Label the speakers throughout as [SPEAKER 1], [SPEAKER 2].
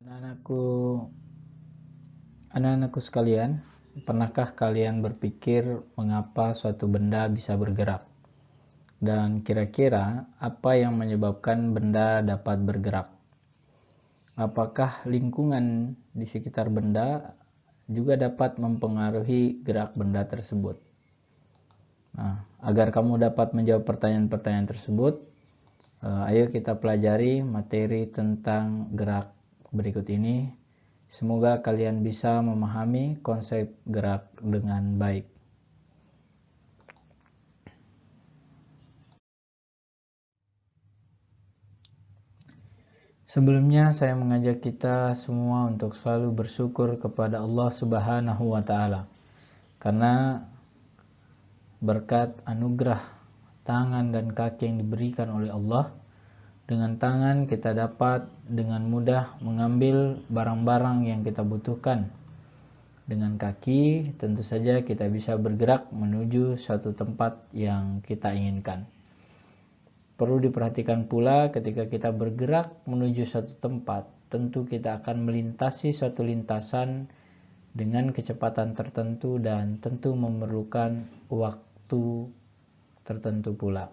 [SPEAKER 1] Anak-anakku, anak-anakku sekalian, pernahkah kalian berpikir mengapa suatu benda bisa bergerak? Dan kira-kira apa yang menyebabkan benda dapat bergerak? Apakah lingkungan di sekitar benda juga dapat mempengaruhi gerak benda tersebut? Nah, agar kamu dapat menjawab pertanyaan-pertanyaan tersebut, ayo kita pelajari materi tentang gerak berikut ini. Semoga kalian bisa memahami konsep gerak dengan baik. Sebelumnya saya mengajak kita semua untuk selalu bersyukur kepada Allah Subhanahu wa taala. Karena berkat anugerah tangan dan kaki yang diberikan oleh Allah, dengan tangan kita dapat dengan mudah mengambil barang-barang yang kita butuhkan. Dengan kaki tentu saja kita bisa bergerak menuju suatu tempat yang kita inginkan. Perlu diperhatikan pula ketika kita bergerak menuju suatu tempat, tentu kita akan melintasi suatu lintasan dengan kecepatan tertentu dan tentu memerlukan waktu tertentu pula.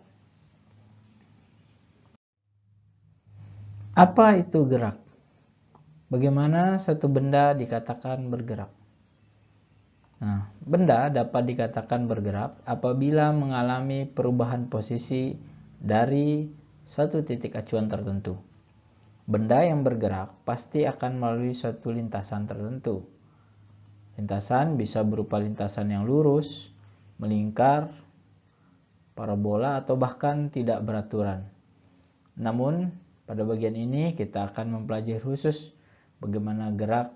[SPEAKER 1] Apa itu gerak? Bagaimana satu benda dikatakan bergerak? Nah, benda dapat dikatakan bergerak apabila mengalami perubahan posisi dari satu titik acuan tertentu. Benda yang bergerak pasti akan melalui suatu lintasan tertentu. Lintasan bisa berupa lintasan yang lurus, melingkar, parabola, atau bahkan tidak beraturan. Namun, pada bagian ini kita akan mempelajari khusus bagaimana gerak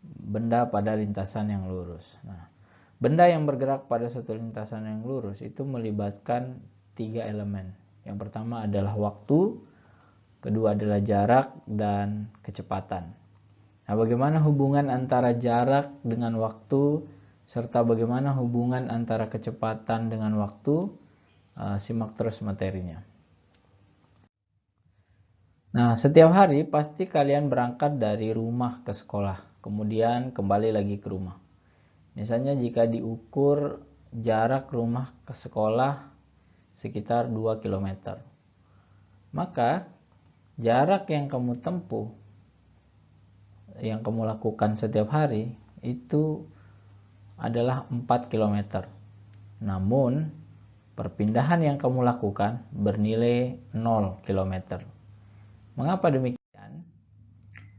[SPEAKER 1] benda pada lintasan yang lurus. Nah, benda yang bergerak pada suatu lintasan yang lurus itu melibatkan 3 elemen. Yang pertama adalah waktu, kedua adalah jarak, dan kecepatan. Nah, bagaimana hubungan antara jarak dengan waktu, serta bagaimana hubungan antara kecepatan dengan waktu? Simak terus materinya. Nah, setiap hari pasti kalian berangkat dari rumah ke sekolah, kemudian kembali lagi ke rumah. Misalnya jika diukur jarak rumah ke sekolah sekitar 2 km, maka jarak yang kamu tempuh, yang kamu lakukan setiap hari itu adalah 4 km. Namun, perpindahan yang kamu lakukan bernilai 0 km. Mengapa demikian?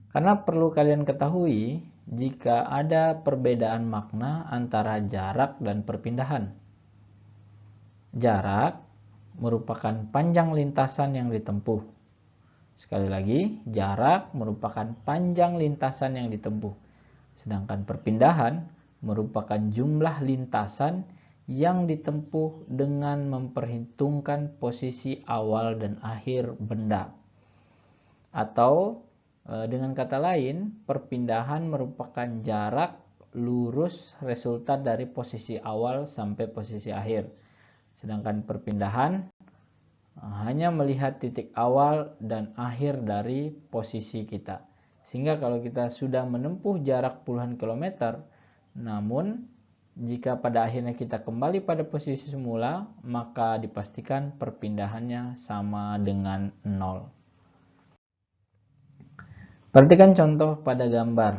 [SPEAKER 1] Karena perlu kalian ketahui jika ada perbedaan makna antara jarak dan perpindahan. Jarak merupakan panjang lintasan yang ditempuh. Sekali lagi, jarak merupakan panjang lintasan yang ditempuh. Sedangkan perpindahan merupakan jumlah lintasan yang ditempuh dengan memperhitungkan posisi awal dan akhir benda. Atau dengan kata lain, perpindahan merupakan jarak lurus resultat dari posisi awal sampai posisi akhir. Sedangkan perpindahan hanya melihat titik awal dan akhir dari posisi kita. Sehingga kalau kita sudah menempuh jarak puluhan kilometer, namun jika pada akhirnya kita kembali pada posisi semula, maka dipastikan perpindahannya sama dengan 0. Perhatikan contoh pada gambar.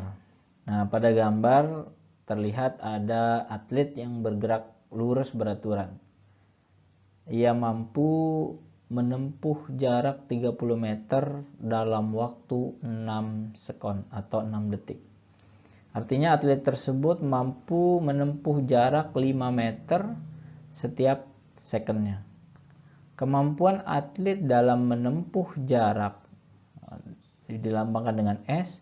[SPEAKER 1] Nah, pada gambar terlihat ada atlet yang bergerak lurus beraturan. Ia mampu menempuh jarak 30 meter dalam waktu 6 sekon atau 6 detik. Artinya atlet tersebut mampu menempuh jarak 5 meter setiap sekennya. Kemampuan atlet dalam menempuh jarak dilambangkan dengan S,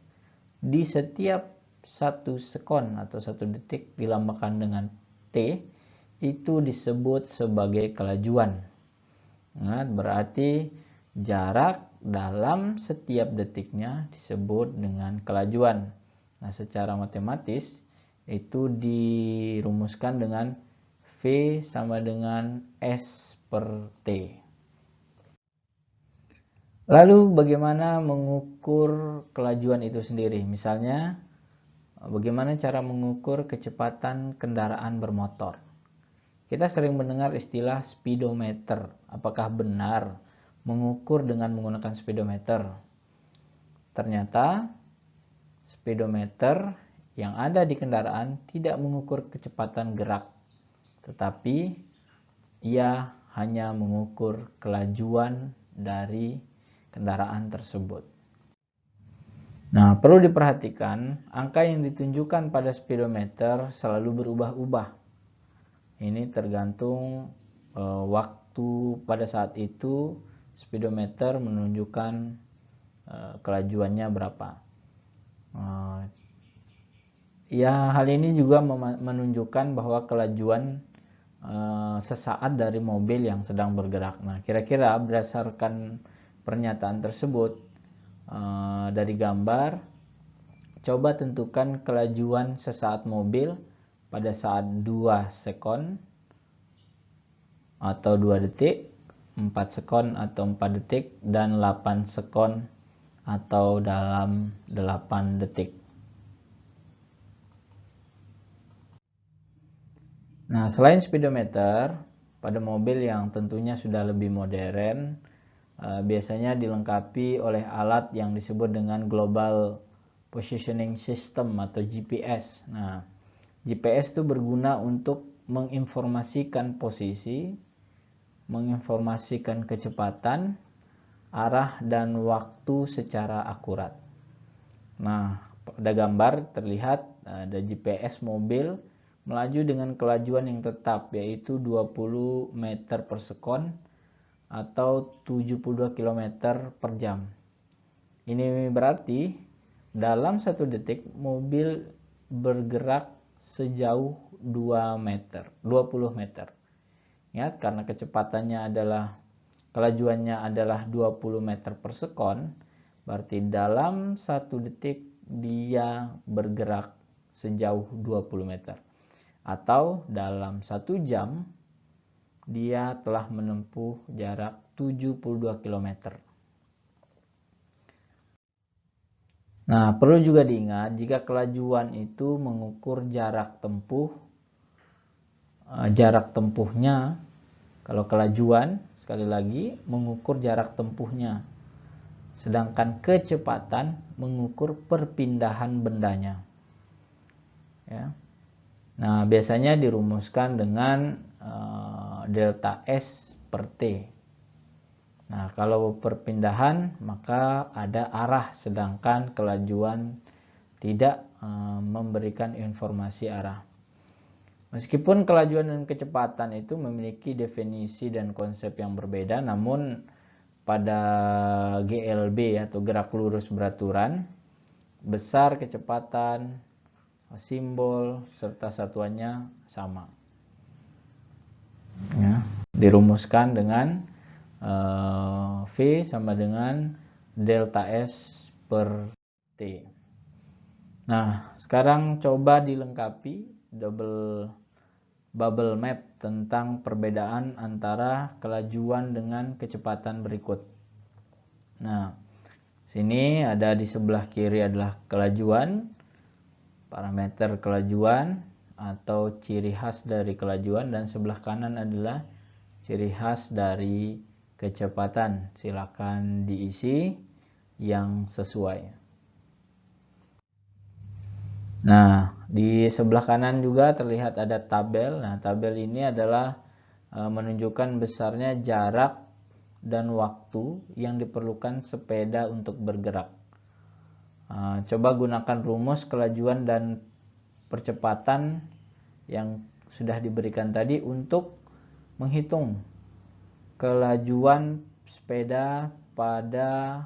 [SPEAKER 1] di setiap 1 sekon atau 1 detik dilambangkan dengan T, itu disebut sebagai kelajuan. Nah, berarti jarak dalam setiap detiknya disebut dengan kelajuan. Nah, secara matematis itu dirumuskan dengan V sama dengan S per T. Lalu bagaimana mengukur kelajuan itu sendiri? Misalnya, bagaimana cara mengukur kecepatan kendaraan bermotor? Kita sering mendengar istilah speedometer. Apakah benar mengukur dengan menggunakan speedometer? Ternyata speedometer yang ada di kendaraan tidak mengukur kecepatan gerak, tetapi ia hanya mengukur kelajuan dari kendaraan tersebut. Nah, perlu diperhatikan, angka yang ditunjukkan pada speedometer selalu berubah-ubah. Ini tergantung waktu pada saat itu speedometer menunjukkan kelajuannya berapa. Ya, hal ini juga menunjukkan bahwa kelajuan sesaat dari mobil yang sedang bergerak. Nah, kira-kira berdasarkan pernyataan tersebut dari gambar, coba tentukan kelajuan sesaat mobil pada saat 2 sekon atau 2 detik, 4 sekon atau 4 detik, dan 8 sekon atau dalam 8 detik. Nah, selain speedometer, pada mobil yang tentunya sudah lebih modern, biasanya dilengkapi oleh alat yang disebut dengan Global Positioning System atau GPS. Nah, GPS itu berguna untuk menginformasikan posisi, menginformasikan kecepatan, arah, dan waktu secara akurat. Nah, pada gambar terlihat ada GPS mobil melaju dengan kelajuan yang tetap, yaitu 20 meter per sekon atau 72 km per jam. Ini berarti dalam 1 detik mobil bergerak sejauh 20 meter. Ingat, karena kecepatannya adalah kelajuannya adalah 20 meter per sekon, berarti dalam 1 detik dia bergerak sejauh 20 meter. Atau dalam 1 jam dia telah menempuh jarak 72 km. Nah, perlu juga diingat jika kelajuan itu mengukur jarak tempuh, jarak tempuhnya, kalau kelajuan sekali lagi mengukur jarak tempuhnya, sedangkan kecepatan mengukur perpindahan bendanya. Ya. Nah, biasanya dirumuskan dengan delta S per T. Nah, kalau perpindahan maka ada arah, sedangkan kelajuan tidak memberikan informasi arah. Meskipun kelajuan dan kecepatan itu memiliki definisi dan konsep yang berbeda, namun pada GLB atau gerak lurus beraturan, besar kecepatan, simbol serta satuannya sama. Ya, dirumuskan dengan V sama dengan delta S per T. Nah, sekarang coba dilengkapi bubble map tentang perbedaan antara kelajuan dengan kecepatan berikut. Nah, sini ada di sebelah kiri adalah kelajuan, parameter kelajuan atau ciri khas dari kelajuan, dan sebelah kanan adalah ciri khas dari kecepatan. Silakan diisi yang sesuai. Nah, di sebelah kanan juga terlihat ada tabel. Nah, tabel ini adalah menunjukkan besarnya jarak dan waktu yang diperlukan sepeda untuk bergerak. Coba gunakan rumus kelajuan dan percepatan yang sudah diberikan tadi untuk menghitung kelajuan sepeda pada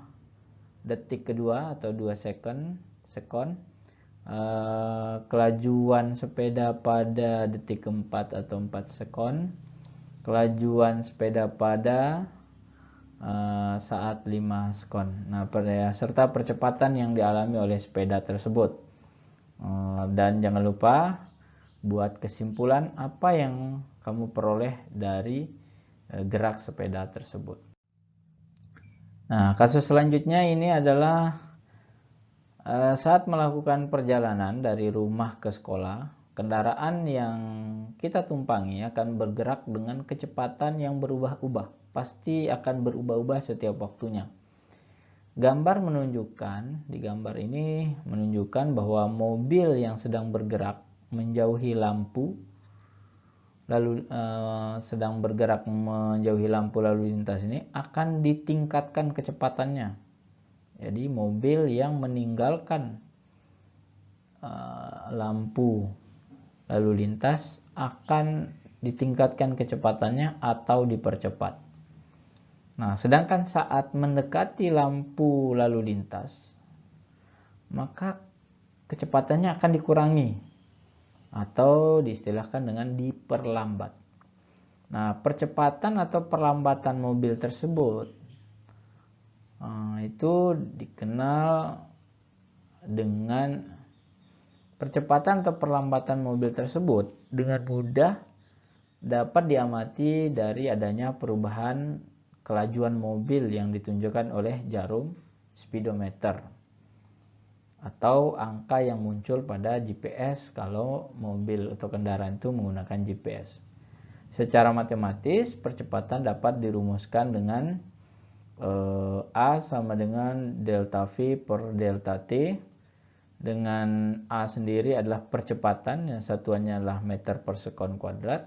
[SPEAKER 1] detik kedua atau 2 sekon, kelajuan sepeda pada detik keempat atau 4 sekon, kelajuan sepeda pada saat 5 sekon. Nah, serta percepatan yang dialami oleh sepeda tersebut. Dan jangan lupa buat kesimpulan apa yang kamu peroleh dari gerak sepeda tersebut. Nah, kasus selanjutnya ini adalah saat melakukan perjalanan dari rumah ke sekolah, kendaraan yang kita tumpangi akan bergerak dengan kecepatan yang berubah-ubah. Pasti akan berubah-ubah setiap waktunya. Gambar menunjukkan, di gambar ini menunjukkan bahwa mobil yang sedang bergerak menjauhi lampu, lalu sedang bergerak menjauhi lampu lalu lintas ini akan ditingkatkan kecepatannya. Jadi mobil yang meninggalkan lampu lalu lintas akan ditingkatkan kecepatannya atau dipercepat. Nah, sedangkan saat mendekati lampu lalu lintas, maka kecepatannya akan dikurangi atau diistilahkan dengan diperlambat. Nah, percepatan atau perlambatan mobil tersebut itu dikenal dengan percepatan atau perlambatan mobil tersebut dengan mudah dapat diamati dari adanya perubahan kelajuan mobil yang ditunjukkan oleh jarum speedometer atau angka yang muncul pada GPS kalau mobil atau kendaraan itu menggunakan GPS. Secara matematis, percepatan dapat dirumuskan dengan A sama dengan delta V per delta T, dengan A sendiri adalah percepatan yang satuannya adalah meter per sekon kuadrat,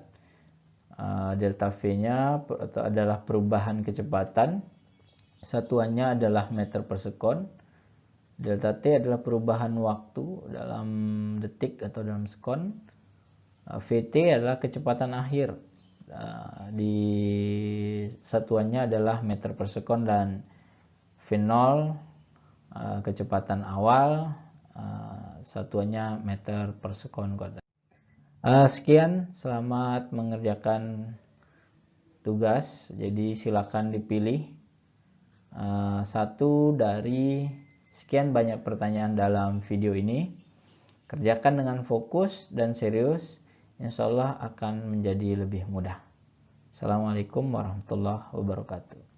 [SPEAKER 1] delta V-nya adalah perubahan kecepatan, satuannya adalah meter per sekon, delta T adalah perubahan waktu dalam detik atau dalam sekon, VT adalah kecepatan akhir, di satuannya adalah meter per sekon, dan V0 kecepatan awal, satuannya meter per sekon kuadrat. Sekian, selamat mengerjakan tugas. Jadi silakan dipilih satu dari sekian banyak pertanyaan dalam video ini. Kerjakan dengan fokus dan serius, insya Allah akan menjadi lebih mudah. Assalamualaikum warahmatullahi wabarakatuh.